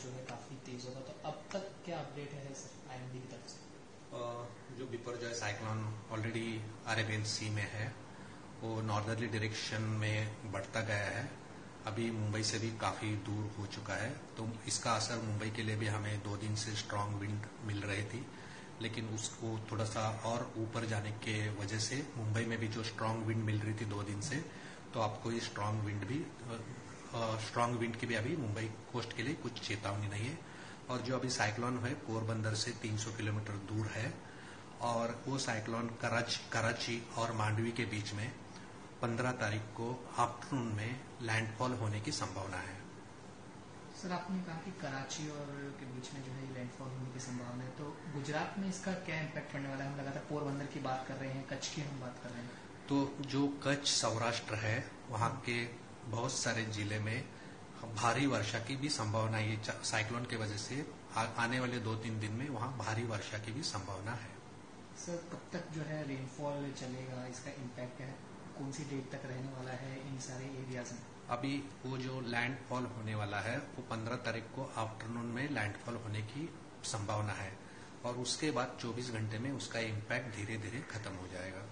जो है काफी तेज होगा, तो अब तक क्या अपडेट है सर आईएमडी की तरफ से? जो बिपरजॉय साइक्लोन ऑलरेडी अरेबियन सी में है, वो नॉर्दर्ली डायरेक्शन में बढ़ता गया है। अभी मुंबई से भी काफी दूर हो चुका है, तो इसका असर मुंबई के लिए भी हमें 2 दिन से स्ट्रांग विंड मिल रही थी, लेकिन उसको थोड़ा सा और ऊपर जाने के वजह से मुंबई में भी जो स्ट्रांग विंड मिल रही थी 2 दिन से, तो आपको ये स्ट्रांग विंड की भी अभी मुंबई कोस्ट के लिए कुछ चेतावनी नहीं है। और जो अभी साइक्लोन है पोरबंदर से 300 किलोमीटर दूर है, और वो साइक्लोन कराची और मांडवी के बीच में 15 तारीख को आफ्टरनून में लैंडफॉल होने की संभावना है। सर आपने कहा कि कराची और के बीच में जो है लैंडफॉल होने की संभावना है, तो गुजरात में इसका क्या इम्पैक्ट पड़ने वाला है? हम लगातार पोरबंदर की बात कर रहे हैं, कच्छ की हम बात कर रहे हैं। तो जो कच्छ सौराष्ट्र है, वहाँ के बहुत सारे जिले में भारी वर्षा की भी संभावना है। ये साइक्लोन की वजह से आने वाले 2-3 दिन में वहाँ भारी वर्षा की भी संभावना है। सर कब तक जो है रेनफॉल चलेगा, इसका इम्पैक्ट है कौन सी डेट तक रहने वाला है इन सारे एरियाज में? अभी वो जो लैंडफॉल होने वाला है वो 15 तारीख को आफ्टरनून में लैंडफॉल होने की संभावना है, और उसके बाद 24 घंटे में उसका इम्पैक्ट धीरे धीरे खत्म हो जाएगा।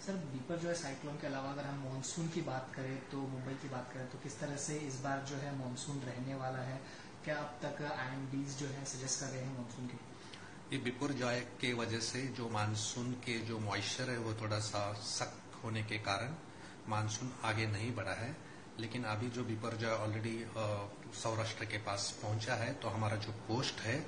सर बिपरजॉय साइक्लोन के अलावा अगर हम मानसून की बात करें, तो मुंबई की बात करें, तो किस तरह से इस बार जो है मानसून रहने वाला है? क्या अब तक आईएमडीज जो है सजेस्ट कर रहे हैं मानसून के? ये बिपरजॉय के वजह से जो मानसून के जो मॉइस्चर है वो थोड़ा सा सख्त होने के कारण मानसून आगे नहीं बढ़ा है, लेकिन अभी जो बिपरजॉय ऑलरेडी सौराष्ट्र के पास पहुंचा है, तो हमारा जो कोस्ट है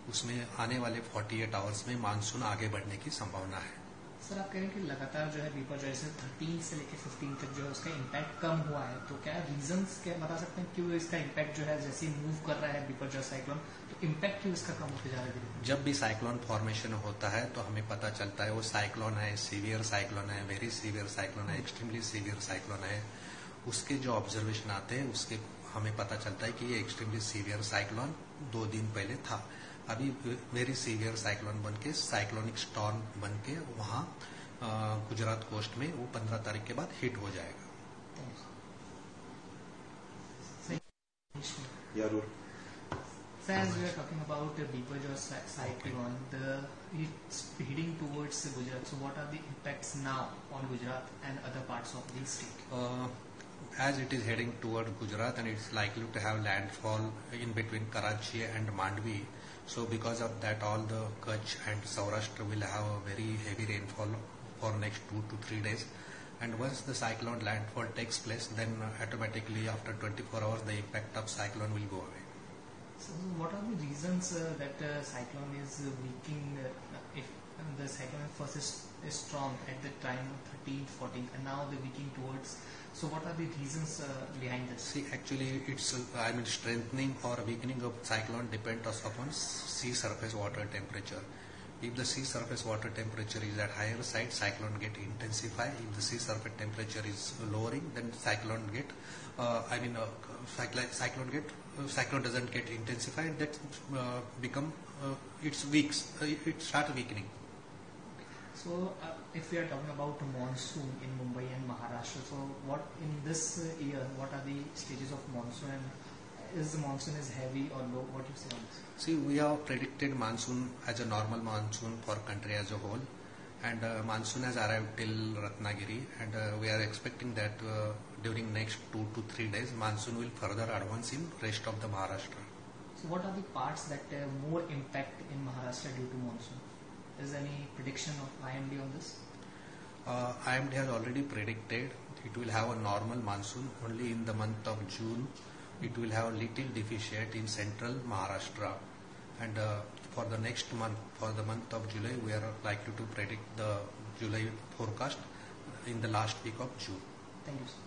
उसमें आने वाले 48 आवर्स में मानसून आगे बढ़ने की संभावना है। सर आप कह रहे हैं कि लगातार जो है बिपरजॉय से 13 से लेकर 15 तक जो है उसका इम्पैक्ट कम हुआ है, तो क्या रीजंस क्या बता सकते हैं क्यों इसका इम्पैक्ट जो है जैसे मूव कर रहा है बिपरजॉय साइक्लोन, तो इम्पैक्ट क्यों इसका कम होते जा रहा है? जब भी साइक्लोन फॉर्मेशन होता है तो हमें पता चलता है वो साइक्लोन है, सीवियर साइक्लोन है, वेरी सीवियर साइक्लोन है, एक्सट्रीमली सीवियर साइक्लोन है। उसके जो ऑब्जर्वेशन आते हैं उसके हमें पता चलता है कि ये एक्सट्रीमली सीवियर साइक्लोन 2 दिन पहले था। अभी वेरी सीवियर साइक्लोन बन के साइक्लोनिक स्टॉर्म बन के वहाँ गुजरात कोस्ट में वो 15 तारीख के बाद हिट हो जाएगा। So as we are talking about the Biparjoy cyclone, it's heading towards Gujarat. So what are the impacts now on Gujarat and other parts of the state? As it is heading toward Gujarat and it's likely to have landfall in between Karachi and Mandvi. So because of that, all the Kutch and Saurashtra will have a very heavy rainfall for next 2 to 3 days. And once the cyclone landfall takes place, then automatically after 24 hours, the impact of cyclone will go away. So what are the reasons that cyclone is weakening? If the cyclone first is strong at the time 13th, 14th, and now the weakening towards. So what are the reasons behind this? See, actually, it's strengthening or weakening of cyclone depends upon sea surface water temperature. If the sea surface water temperature is at higher side, cyclone get intensify. If the sea surface temperature is lowering, then cyclone doesn't get intensified. That become it's weak. It start weakening. So if we are talking about monsoon in Mumbai and Maharashtra, so what in this year, what are the stages of monsoon, and is the monsoon is heavy or low? What do you say on this? See, we have predicted monsoon as a normal monsoon for country as a whole, and monsoon has arrived till Ratnagiri, and we are expecting that during next 2 to 3 days, monsoon will further advance in rest of the Maharashtra. So what are the parts that more impact in Maharashtra due to monsoon? Is there any prediction of IMD on this? IMD has already predicted it will have a normal monsoon only in the month of June. It will have a little deficit in central Maharashtra, and for the next month, for the month of July, we are likely to predict the July forecast in the last week of June. Thank you, sir.